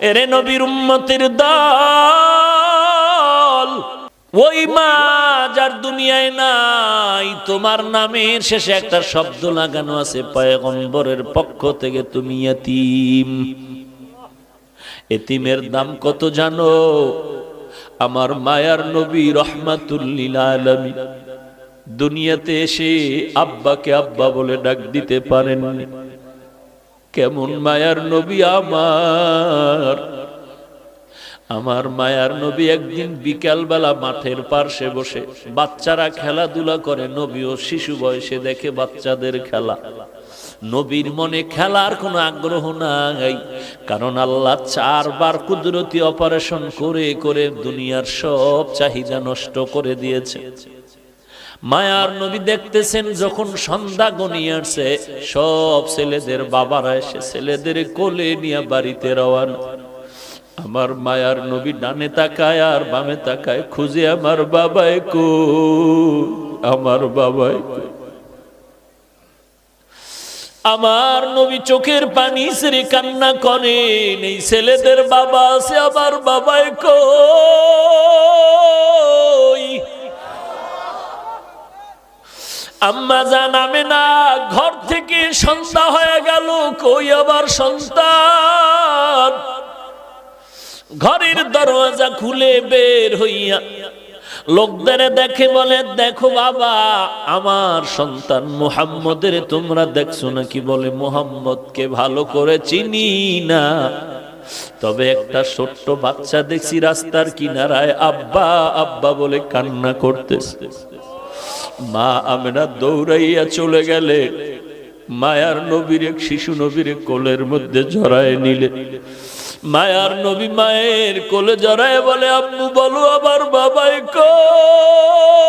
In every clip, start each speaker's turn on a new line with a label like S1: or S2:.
S1: এরে নবীর উম্মতের দল, ওই মা যার দুনিয়ায় নাই, তোমার নামের শেষে একটা শব্দ লাগানো আছে, পয়গম্বরের পক্ষ থেকে তুমি ইতিম। এতিমের দাম কত জানো? আমার মায়ার নবী রাহমাতুল লিল আলামিন দুনিয়াতে এসে আব্বাকে আব্বা বলে ডাক দিতে পারেননি। কেমন মায়ার নবী আমার মায়ার নবী একদিন বিকালবেলা মাঠের পার্শ্বে বসে বাচ্চারা খেলাধুলা করে, নবীও শিশু বয়সে দেখে বাচ্চাদের খেলা। নবীর মনে খেলার কোনো আগ্রহ নাই, কারণ আল্লাহ 4 বার কুদরতি অপারেশন করে করে দুনিয়ার সব চাহিদা নষ্ট করে দিয়েছে। মায়ার নবী দেখতেছেন যখন সন্ধ্যা গনিয়ে আসছে, সব ছেলেদের বাবারা এসে ছেলেদের কোলে নিয়ে বাড়িতে রওয়ানা। আমার মায়ার নবী ডানে তাকায় আর বামে তাকায়, খুঁজে আমার বাবাই কই, আমার বাবাই কই। আমার নবী চোখের পানি ছেড়ে কান্না করেন, এই ছেলেদের বাবা আছে, আমার বাবাই কই। আম্মা জান আমেনা ঘর থেকে সন্ধ্যা হয়ে গেল, কই আবার সন্তান। ঘরের দরজা খুলে বের হইয়া লোকদের দেখে বলে, দেখো বাবা, আমার সন্তান মুহাম্মদের তোমরা দেখছো নাকি? বলে, মুহাম্মদকে ভালো করে চিনি না, তবে একটা ছোট্ট বাচ্চা দেখছি রাস্তার কিনারায় আব্বা আব্বা বলে কান্না করতেছে। মা আমেনা দৌড়াইয়া চলে গেলে, মায়ার নবীর এক শিশু নবীর কোলের মধ্যে জড়ায় নিলে। মায়ার নবী মায়ের কোলে জড়ায় বলে, আম্মু বলো আবার বাবাই কই।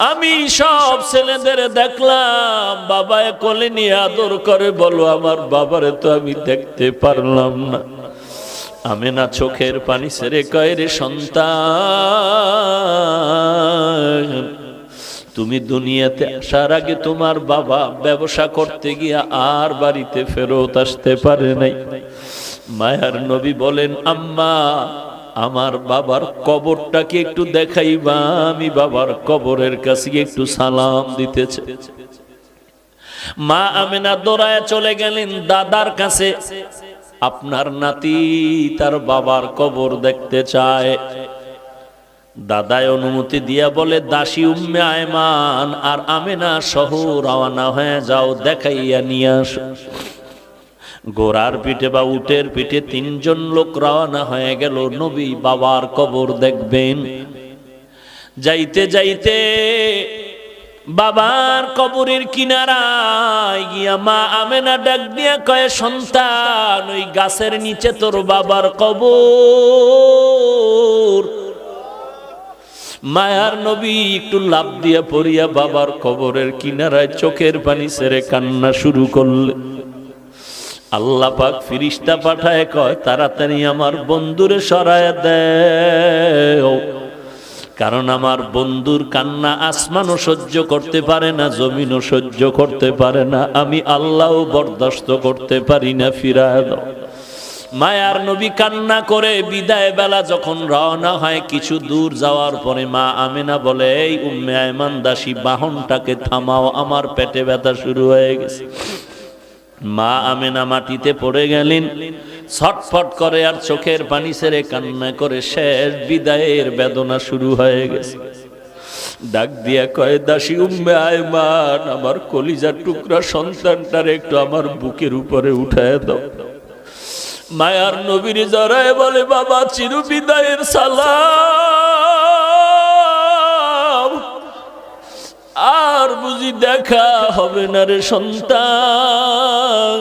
S1: আমি সব ছেলেদের দেখলাম বাবায় কোলে নিয়ে আদর করে, বলো আমার বাবারে তো আমি দেখতে পারলাম না। আমেনা চোখের পানি ছেড়ে কয়, রে সন্তান, তুমি দুনিয়াতে আসার আগে তোমার বাবা ব্যবসা করতে গিয়া আর বাড়িতে ফেরত আসতে পারে নাই। মায়ার নবী বলেন, আম্মা আমার বাবার কবরটাকে একটু দেখাইবা, আমি বাবার কবরের কাছে একটু সালাম দিতেছে। মা আমেনা দৌড়ায় চলে গেলেন দাদার কাছে, আপনার নাতি তার বাবার কবর দেখতে চায়। দাদায় অনুমতি দিয়া বলে, দাসী উম্মে আয়মান আর আমেনা সহ রওনা হয়ে যাও, দেখাইয়া নিয়ে আসো। ঘোড়ার পিঠে বা উটের পিঠে 3 জন লোক রওনা হয়ে গেল, নবী বাবার কবর দেখবেন। যাইতে যাইতে বাবার কবরের কিনারায় গিয়া মা আমেনা ডাক দিয়া কয়, সন্তান, ওই গাছের নিচে তোর বাবার কবর। মায়ার নবী একটু লাফ দিয়া পড়িয়া বাবার কবরের কিনারায় চোখের পানি ছেড়ে কান্না শুরু করলে। আল্লাহ পাক ফিরিস্তা পাঠায় কয়, তাড়াতাড়ি আমার বন্ধুরে সরায় দেও, কারণ আমার বন্ধুর কান্না আসমানও সহ্য করতে পারে না, জমিনও সহ্য করতে পারে না, আমি আল্লাহও বরদাস্ত করতে পারি না, ফিরায় দাও। মায়ার নবী কান্না করে বিদায় বেলা যখন রওনা হয়, কিছু দূর যাওয়ার পরে মা আমেনা বলে, এই উম্মে আয়মান দাসী, বাহনটাকে থামাও, আমার পেটে ব্যথা শুরু হয়ে গেছে। মা আমেনা মাটিতে পড়ে গেলেন, ছটফট করে আর চোখের পানি ছেড়ে কান্না করে শেষ বিদায়ের বেদনা শুরু হয়ে গেছে। ডাক দিয়া কয়, দাসী উম্মে আয়মান, আমার কলিজার টুকরা সন্তানটার একটু আমার বুকের উপরে উঠায় দাও। মায়ার নবীর জড়ায় বলে, বাবা চির বিদায়ের সালাম, আর বুঝি দেখা হবে না রে সন্তান।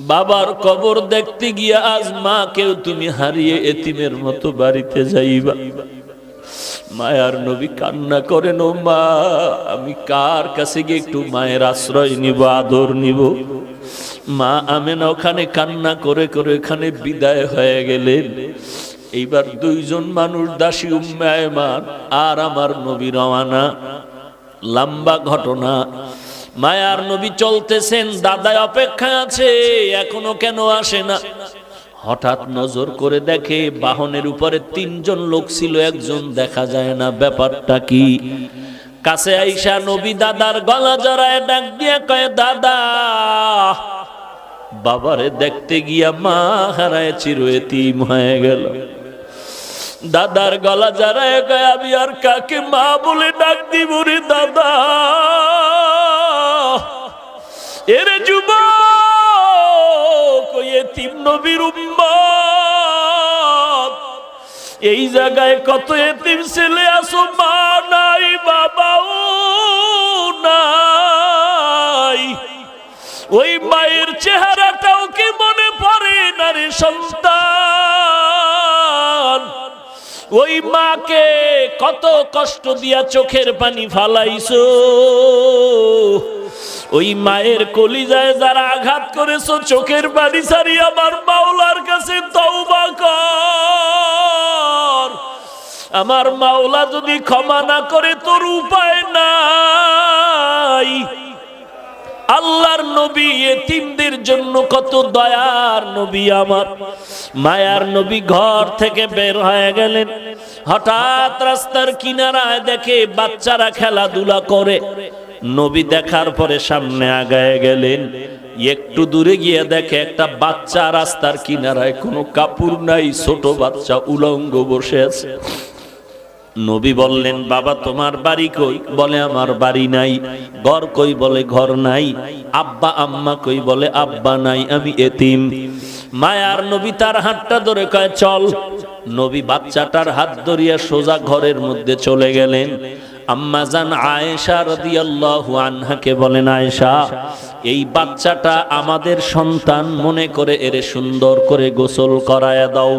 S1: বাবার কবর দেখতে গিয়া আজ মাকেও তুমি হারিয়ে এতিমের মতো বাড়িতে যাইবা। মায়ার নবী কান্না করেন, ও মা, আমি কার কাছে গিয়ে একটু মায়ের আশ্রয় নিব, আদর নিব? মা আমেনা ওখানে কান্না করে করে এখানে বিদায় হয়ে গেলেন। এইবার 2 জন মানুষ, দাসী উম্মে আয়মান আর আমার নবী রওয়ানা। লম্বা ঘটনা। মায়ার নবী চলতেছেন, দাদায় অপেক্ষায় আছে, এখনো কেন আসে না? হঠাৎ নজর করে দেখে বাহনের উপরে 3 জন লোক ছিল, একজন দেখা যায় না। ব্যাপারটা কি? কাছে আইসা নবী দাদার গলা জড়ায় ডাক দিয়ে কয়, দাদা। বাবারে দেখতে গিয়া মা হারায় চির এতিম হয়ে গেল। দাদার গলা জড়ায় কয়, আমি আর কাকে মা বলে ডাক দিব রে দাদা? এরে যুবক, ওই এতিম নবীর উম্মত, এই জায়গায় কত এতিম ছেলে আছো, মা নাই, বাবাও নাই। ওই মায়ের চেহারাটাও কি মনে পড়ে না রে সন্তান? ওই মাকে কত কষ্ট দিয়া চোখের পানি ফালাইছো, ওই মায়ের কলিজায় যারা আঘাত করেছো, চোখের পানি ছাড়ি আমার মাওলার কাছে তওবা কর। আমার মাওলা যদি ক্ষমা না করে তোর উপায় নাই। আল্লাহর নবী এতিমদের জন্য কত দয়ার নবী, আমার মায়ার নবী ঘর থেকে বের হয়ে গেলেন। হঠাৎ রাস্তার কিনারায় দেখে বাচ্চারা খেলাধুলা করে। নবী দেখার পরে সামনে আগায় গেলেন। একটু দূরে গিয়ে দেখে একটা বাচ্চা রাস্তার কিনারায়, কোনো কাপড় নাই, ছোট বাচ্চা উলঙ্গ বসে আছে। নবী বললেন, বাবা তোমার বাড়ি কই? বলে আমার বাড়ি নাই। ঘর কই? বলে ঘর নাই। আব্বা আম্মা কই? বলে আব্বা নাই, আমি এতিম। মায়ার নবী তার হাতটা ধরে কয় চল। নবী বাচ্চাটার হাত ধরিয়া সোজা ঘরের মধ্যে চলে গেলেন। আম্মা জান আয়েশা রাদিয়াল্লাহু আনহাকে বলেন, আয়েশা, এই বাচ্চাটা আমাদের সন্তান মনে করে এরে সুন্দর করে গোসল করায়া দাও।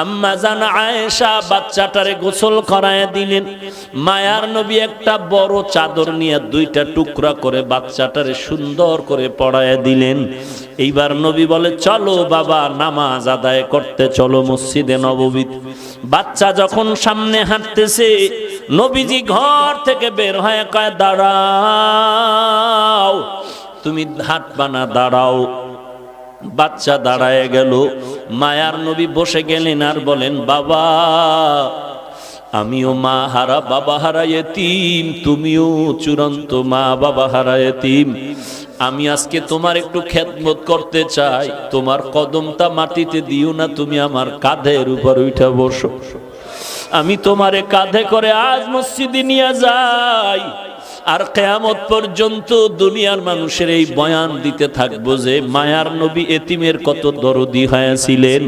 S1: আম্মা জান আয়েশা বাচ্চাটারে গোসল করায়া দিলেন। মায়ার নবী একটা বড় চাদর নিয়ে 2টা টুকরা করে বাচ্চাটারে সুন্দর করে পরায়া দিলেন। এইবার নবী বলে, চলো বাবা, নামাজ আদায় করতে চলো মসজিদে নববী। বাচ্চা যখন সামনে হাঁটতেছে, নবীজি ঘর থেকে বের হয়ে কয়, দাঁড়াও, তুমি হাঁটবা না, দাঁড়াও। বাচ্চা দাঁড়ায় গেল। মায়ার নবী বসে গেলেন আর বলেন, বাবা, আমিও মা হারা বাবা হারা এতিম, তুমিও চূড়ান্ত মা বাবা হারা এতিম। আমি আজকে তোমার একটু খেদমত করতে চাই। তোমার কদমটা মাটিতে দিও না, তুমি আমার কাঁধের উপর উঠে বসো। আমি তোমারে কাঁধে করে আজ মসজিদে নিয়ে যাই, আর কিয়ামত পর্যন্ত দুনিয়ার মানুষের এই বয়ান দিতে থাকবো যে মায়ার নবী এতিমের কত দরদি হয়েছিলেন।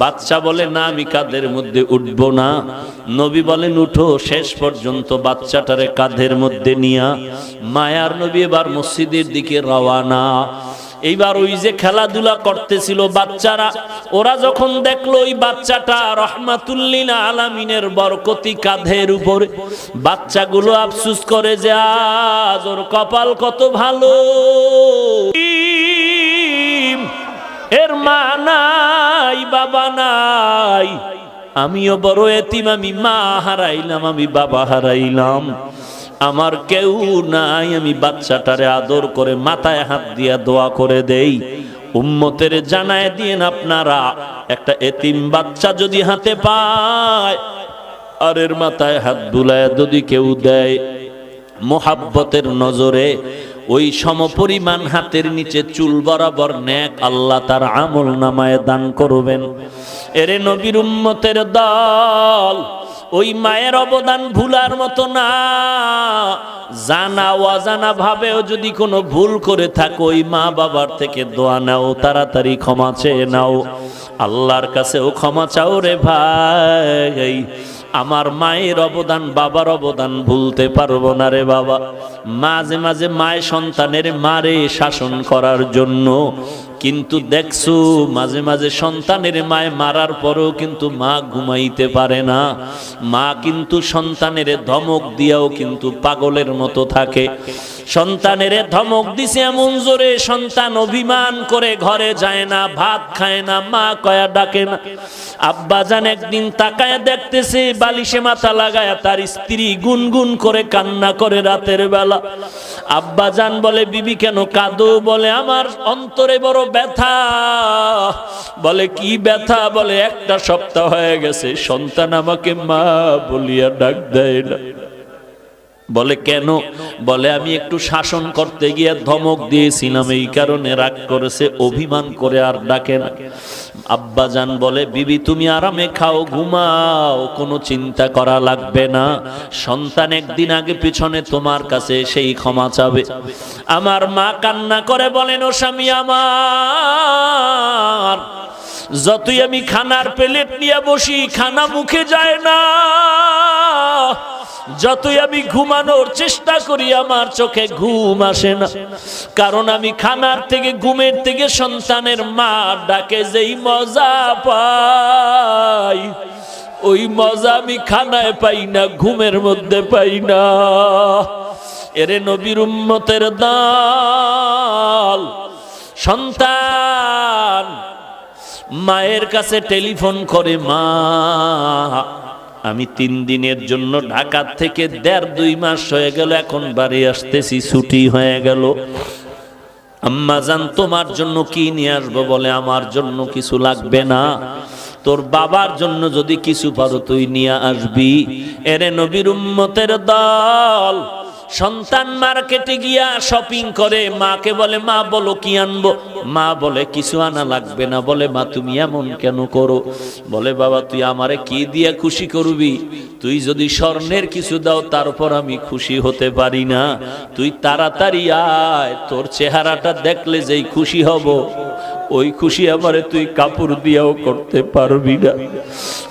S1: বাচ্চা বলে, না, আমি কাঁধের মধ্যে উঠবো না। নবী বলেন, উঠো। শেষ পর্যন্ত বাচ্চাটারে কাঁধের মধ্যে নিয়া মায়ার নবী এবার মসজিদের দিকে রওয়ানা। এইবার ওই যে খেলাধুলা করতেছিল বাচ্চারা, ওরা যখন দেখলো ওই বাচ্চাটা রহমাতুল্লিল আলামিনের বরকতি কাঁধের উপরে, বাচ্চাগুলো আফসোস করে যে আজ ওর কপাল কত ভালো, এর মা নাই, বাবা নাই। আমিও বড় এতিম, আমি মা হারাইলাম, আমি বাবা হারাইলাম, আমার কেউ নাই। আমি বাচ্চাটারে আদর করে মাথায় হাত দিয়া দোয়া করে দেই। উম্মতের জানায় দিয়েন আপনারা, একটা এতিম বাচ্চা যদি হাতে পায় আর এর মাথায় হাত বুলায় যদি কেউ দেয়, মোহাব্বতের নজরে ওই সমপরিমাণ হাতের নিচে চুল বরাবর নেক আল্লাহ তার আমল নামায় দান করবেন। এরে নবীর উম্মতের দল, ওই মায়ের অবদান ভুলার মতো না। জানা অজানা ভাবেও যদি কোনো ভুল করে থাকো, ওই মা বাবার থেকে দোয়া নাও, তাড়াতাড়ি ক্ষমা চেয়ে নাও, আল্লাহর কাছেও ক্ষমা চাও রে ভাই। আমার মায়ের অবদান, বাবার অবদান ভুলতে পারবো না রে বাবা। মাঝে মাঝে মায়ের সন্তানের মারে শাসন করার জন্য, কিন্তু দেখছো মাঝে মাঝে সন্তানের মায় মারার পরেও কিন্তু মা ঘুমাইতে পারে না। মা কিন্তু সন্তানের ধমক দিয়াও কিন্তু পাগলের মতো থাকে। সন্তানের ধমক দিছে এমন জোরে, সন্তান অভিমান করে ঘরে যায় না, ভাত খায় না, মা কয়া ডাকে না। আব্বাজান একদিন তাকায় দেখতেছে বালিশে মাথা লাগায় তার স্ত্রী গুনগুন করে কান্না করে রাতের বেলা। আব্বাজান বলে, বিবি কেন কাঁদো? বলে, আমার অন্তরে বড় ব্যথা। বলে, কি ব্যথা? বলে, একটা সপ্তাহ হয়ে গেছে সন্তান আমাকে মা বলিয়া ডাক দেয় না। বলে, কেন? বলে, আমি একটু শাসন করতে গিয়ে ধমক দিয়েছিলাম, এই কারণে রাগ করেছে, অভিমান করে আর ডাকে না। আব্বাজান বলে, বিবি তুমি আরামে খাও, ঘুমাও, কোনো চিন্তা করা লাগবে না। সন্তান একদিন আগে পিছনে তোমার কাছে সেই ক্ষমা চাবে। আমার মা কান্না করে বলেন, ও স্বামী আমার, যতই আমি খানার প্লেট নিয়ে বসি খানা মুখে যায় না, যতই আমি ঘুমানোর চেষ্টা করি আমার চোখে ঘুম আসে না। কারণ আমি খানার থেকে, ঘুমের থেকে সন্তানের মা ডাকে যেই মজা পাই, ওই মজা আমি খানায় পাই না, ঘুমের মধ্যে পাই না। এরে নবীর উম্মতের দল, সন্তান মায়ের কাছে টেলিফোন করে, মা আমি 3 দিনের জন্য ঢাকা থেকে 1.5-2 মাস হয়ে গেল, এখন বাড়ি আসতেছি, ছুটি হয়ে গেল। আম্মা জান তোমার জন্য কি নিয়ে আসবো? বলে, আমার জন্য কিছু লাগবে না, তোর বাবার জন্য যদি কিছু পারো তুই নিয়ে আসবি। এরে নবীর উম্মতের দল, সন্তান মার্কেটে গিয়া শপিং করে, মাকে বলে, মা বলো কি আনবো? মা বলে, কিছু আনা লাগবে না। বলে, মা তুমি এমন কেন করো? বলে, বাবা তুই আমারে কি দিয়ে খুশি করবি? তুই যদি স্বর্ণের কিছু দাও তারপর আমি খুশি হতে পারি না। তুই তাড়াতাড়ি আয়, তোর চেহারাটা দেখলে যেই খুশি হব, ওই খুশি আমারে তুই কাপড় দিয়াও করতে পারবি না।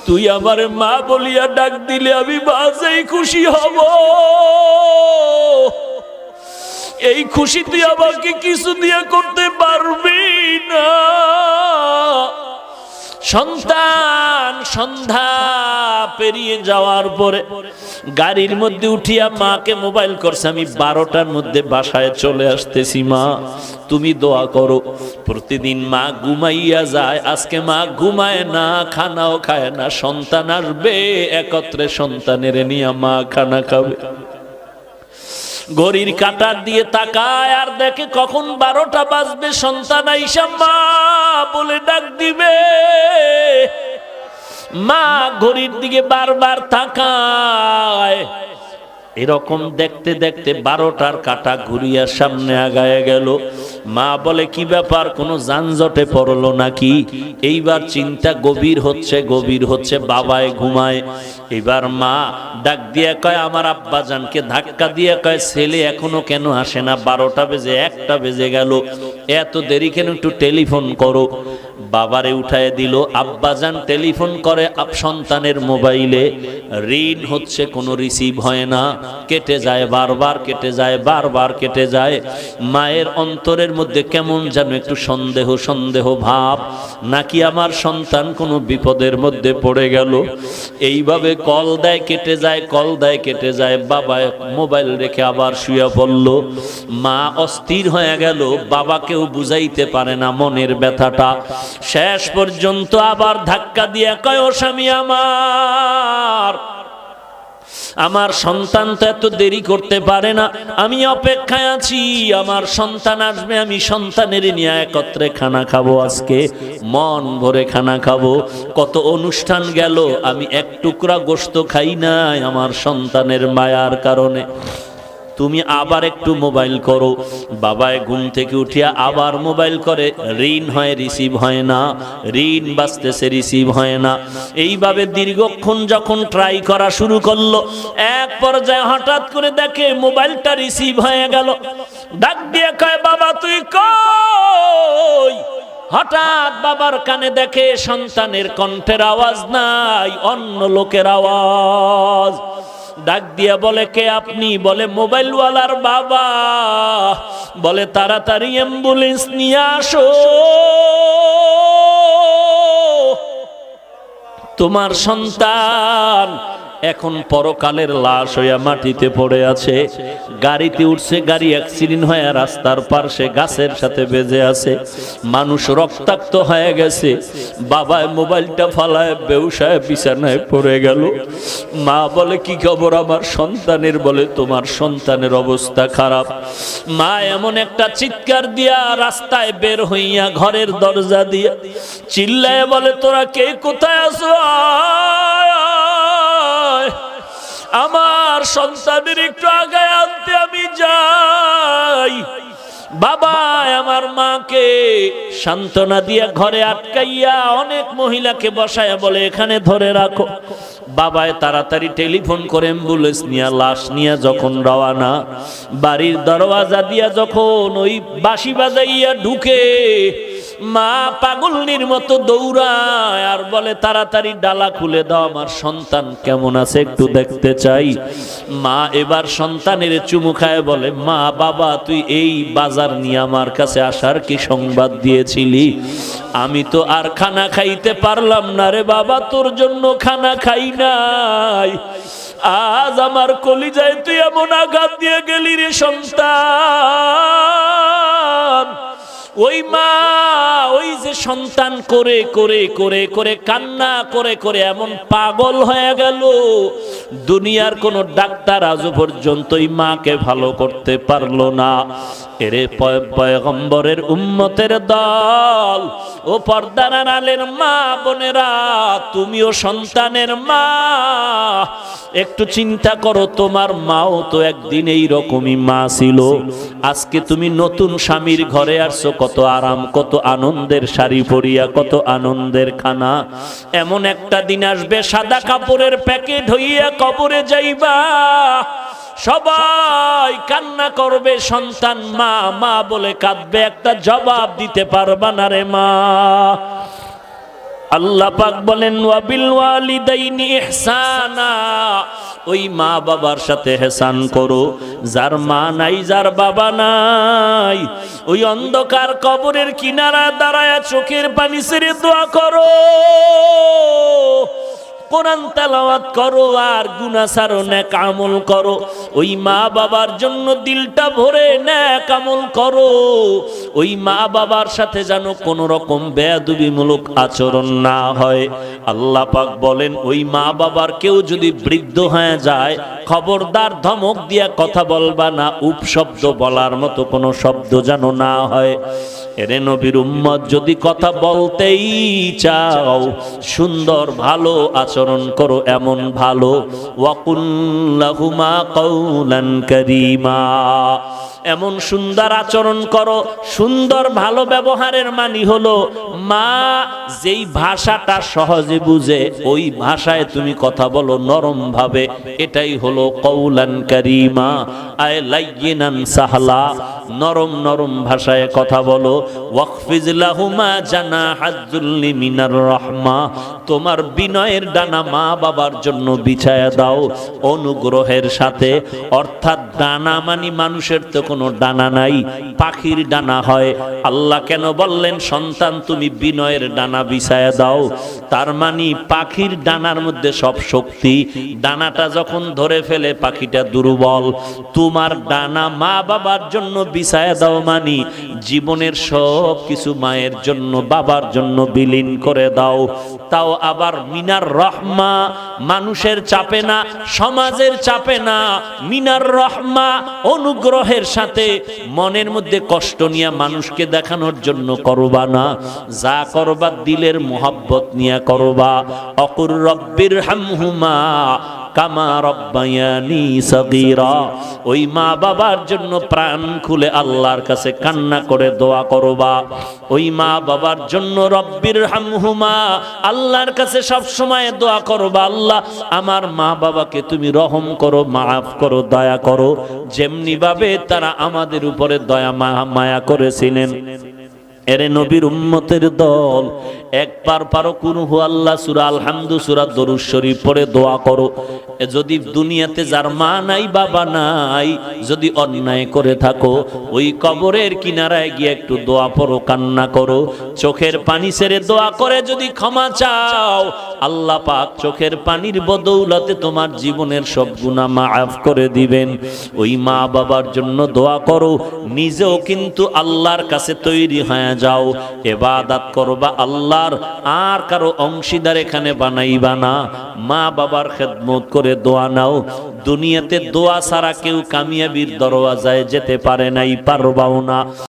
S1: তুই আমারে মা বলিয়া ডাক দিলে আমি বাজেই খুশি হব। এই খুশি তুই আমাকে কিছু দিয়ে করতে পারবি না। সন্তান সন্ধ্যা পেরিয়ে যাওয়ার পরে গাড়ির মধ্যে উঠিয়া মাকে মোবাইল করছে, আমি 12টার মধ্যে বাসায় চলে আসতেছি, মা তুমি দোয়া করো। প্রতিদিন মা ঘুমাইয়া যায়, আজকে মা ঘুমায় না, খানাও খায় না। সন্তান আসবে, একত্রে সন্তানের নিয়ে মা খানা খাবে। ঘড়ির কাঁটার দিয়ে তাকায় আর দেখে কখন 12টা বাজবে, সন্তান আইসা মা বলে ডাক দিবে। মা ঘড়ির দিকে বারবার তাকায়। এরকম দেখতে দেখতে 12টার কাঁটা ঘুরিয়া সামনে আগায় গেল। মা বলে, কি ব্যাপার, কোনো যানজটে পড়লো নাকি? এইবার চিন্তা গভীর হচ্ছে, বাবায় ঘুমায়। এবার মা ডাক দিয়ে কয়, আমার আব্বাজানকে ধাক্কা দিয়ে কয়, ছেলে এখনো কেন আসে না? 12টা বেজে 1টা বেজে গেল, এত দেরি কেন? একটু টেলিফোন করো। বাবারে উঠায় দিল। আব্বাজান টেলিফোন করে সন্তানের মোবাইলে, রিং হচ্ছে, কোনো রিসিভ হয় না, কেটে যায়, বারবার কেটে যায়, বারবার কেটে যায়। মায়ের অন্তরের মধ্যে কেমন যেন একটু সন্দেহ ভাব, নাকি আমার সন্তান কোনো বিপদের মধ্যে পড়ে গেল। এইভাবে কল দেয়, কেটে যায়, কল দেয়, কেটে যায়। বাবা মোবাইল রেখে আবার শুয়ে পড়ল। মা অস্থির হয়ে গেল, বাবাকেও বুঝাইতে পারে না মনের ব্যথাটা। শেষ পর্যন্ত আবার ধাক্কা দিয়ে কয়, ও স্বামী আমার সন্তান তো এত দেরি করতে পারে না, আমি অপেক্ষায় আছি, আমার সন্তান আসবে, আমি সন্তানের নিয়ে একত্রে খানা খাবো, আজকে মন ভরে খানা খাবো। কত অনুষ্ঠান গেল, আমি এক টুকরা গোশত খাই নাই আমার সন্তানের মায়ার কারণে। তুমি আবার একটু মোবাইল করো। বাবায় ঘুম থেকে উঠিয়া আবার মোবাইল করে, রিং হয়, রিসিভ হয় না, রিং বাজতেছে, রিসিভ হয় না। এইভাবে দীর্ঘক্ষণ যখন ট্রাই করা শুরু করলো, এক পর্যায়ে হঠাৎ করে দেখে মোবাইলটা রিসিভ হয়ে গেল। ডাক দিয়ে কয়, বাবা তুই কই? হঠাৎ বাবার কানে দেখে সন্তানের কণ্ঠের আওয়াজ নাই, অন্য লোকের আওয়াজ। ডাক দিয়া বলে, কে আপনি? বলে, মোবাইলওয়ালার বাবা। বলে, তাড়াতাড়ি অ্যাম্বুলেন্স নিয়ে আসো, তোমার সন্তান এখন পরকালের লাশ হইয়া মাটিতে পড়ে আছে। গাড়িতে উঠছে, গাড়ি অ্যাক্সিডেন্ট হয়ে রাস্তার পাশে গাছের সাথে বেজে আছে, মানুষ রক্তাক্ত হয়ে গেছে। বাবায় মোবাইলটা ফালায় বেউসায় বিছানায় পড়ে গেল। মা বলে কি খবর আমার সন্তানের? বলে তোমার সন্তানের অবস্থা খারাপ। মা এমন একটা চিৎকার দিয়া রাস্তায় বের হইয়া ঘরের দরজা দিয়া চিল্লায় বলে তোরা কে কোথায় আছো? আমার সন্তানের একটু আগায় আনতে আমি যাই। বাবা আমার মাকে সান্ত্বনা দিয়া ঘরে আটকাইয়া অনেক মহিলাকে বসায়া বলে এখানে ধরে রাখো। বাবায় তাড়াতাড়ি টেলিফোন করে অ্যাম্বুলেন্স নিয়ে লাশ নিয়ে যখন রওয়ানা, বাড়ির দরওয়াজা দিয়া যখন ওই বাঁশি বাজাইয়া ঢুকে, মা পাগলনির মতো দৌড়ায় আর বলে তাড়াতাড়ি ডালা খুলে দাও, আমার সন্তান কেমন আছে একটু দেখতে চাই। মা এবার সন্তানের চুমু খায় বলে মা বাবা তুই এই বাজার নিয়ে আমার কাছে আসার কি সংবাদ দিয়েছিলি? আমি তো আর খানা খাইতে পারলাম না রে বাবা, তোর জন্য খানা খাই নাই। আজ আমার কলিজায় তুই এমন আঘাত দিয়ে গেলি রে সন্তান। ওই মা ওই যে সন্তান করে করে করে করে কান্না করে করে এমন পাগল হয়ে গেল, দুনিয়ার কোন ডাক্তার আজ পর্যন্ত ওই মাকে ভালো করতে পারলো না। এরে পয়গম্বরের উম্মতের দল, ও পর্দার আড়ালের মা বোনেরা, তুমিও সন্তানের মা, একটু চিন্তা করো তোমার মাও তো একদিন এই রকমই মা ছিল। আজকে তুমি নতুন স্বামীর ঘরে আসছো, কত আরাম, কত আনন্দের শাড়ি পরিয়া, কত আনন্দের খানা। এমন একটা দিন আসবে সাদা কাপড়ের প্যাকেট হইয়া কবরে যাইবা, সবাই কান্না করবে, সন্তান মা মা বলে কাঁদবে, একটা জবাব দিতে পারবা না রে মা। আল্লাহ পাক বলেন ওয়াবিল ওয়ালিদাইনি ইহসানা, ওই মা বাবার সাথে হেসান করো। যার মা নাই, যার বাবা নাই, ওই অন্ধকার কবরের কিনারা দাঁড়ায়া চোখের পানি ছেড়ে দোয়া করো, কোরআন তেলাওয়াত করো আর গুনাহ ছাড়ো, নেক আমল করো। ওই মা বাবার জন্য দিলটা ভরে নেক আমল করো। ওই মা বাবার সাথে যেন কোন রকম বেয়াদবিমূলক আচরণ না হয়। আল্লাহ পাক বলেন ওই মা বাবার কেউ যদি বৃদ্ধ হয়ে যায়, খবরদার ধমক দিয়া কথা বলবা না, উপশব্দ বলার মতো কোনো শব্দ যেন না হয়। এরে নবীর উম্মত, যদি কথা বলতেই চাও, সুন্দর ভালো আচরণ করো, এমন ভালো ওয়াকুল লাহুমা কাওলান কারীমা, এমন সুন্দর আচরণ করো। সুন্দর ভালো ব্যবহারের মানে হলো মা যেই ভাষাটা সহজে বুঝে ওই ভাষায় তুমি কথা বলো নরম ভাবে, এটাই হলো কাওলান কারীমা, আয় লাইয়িনান সাহলা, নরম নরম ভাষায় কথা বলো। ওয়াকফিজ লাহুমা জানাহাজ যুল্লি মিনার রাহমা, তোমার বিনয়ের ডানা মা বাবার জন্য বিছায়া দাও অনুগ্রহের সাথে। অর্থাৎ ডানা মানে মানুষের তো কোনো ডানা নাই, পাখির ডানা হয়। আল্লাহ কেন বললেন সন্তান তুমি বিনয়ের ডানা বিছায়া দাও? তার মানে পাখির ডানার মধ্যে সব শক্তি, ডানাটা যখন ধরে ফেলে পাখিটা দুর্বল। তোমার ডানা মা বাবার জন্য বিছায়া দাও মানে জীবনের সব কিছু মায়ের জন্য বাবার জন্য বিলীন করে দাও। তাও আবার মিনার রহমা, মানুষের চাপে না, সমাজের চাপে না, মিনার রহমা অনুগ্রহের সাথে, মনের মধ্যে কষ্ট নিয়ে মানুষকে দেখানোর জন্য করবা না, যা করবা দিলের মোহাব্বত নিয়ে করবা। অকুর রব্বির হামহুমা কামা রব্বায়ানি সগীরা, ওই মা বাবার জন্য প্রাণ খুলে আল্লাহর কাছে কান্না করে দোয়া করবা। ওই মা বাবার জন্য রব্বির হামহুমা, আল্লাহর কাছে সব সময় দোয়া করবা, আল্লাহ আমার মা বাবাকে তুমি রহম করো, মাফ করো, দয়া করো, যেমনি ভাবে তারা আমাদের উপরে দয়া মায়া করেছিলেন। এরে নবীর উম্মতের দল, একবার পারো কুল হু আল্লাহ সূরা আলহামদু সূরা দরুদ শরীফ পড়ে দোয়া করো। যদি দুনিয়াতে যার মা নাই বাবা নাই, যদি অন্যায় করে থাকো, ওই কবরের কিনারায় গিয়ে একটু দোয়া পড়ো, কান্না করো, চোখের পানি ছেড়ে দোয়া করে যদি ক্ষমা চাও, আল্লাহ পাক চোখের পানির বদৌলতে তোমার জীবনের সব গুনাহ মাফ করে দিবেন। ওই মা বাবার জন্য দোয়া করো, নিজেও কিন্তু আল্লাহর কাছে তৈরি হয়ে যাও, ইবাদত করবা আল্লাহর, আর কারো অংশীদার এখানে বানাইবা না। মা বাবার খেদমত করে দোয়া নাও। দুনিয়াতে দোয়া ছাড়া কেউ কামিয়াবির দরওয়াজায় যেতে পারে নাই, পারবাও না।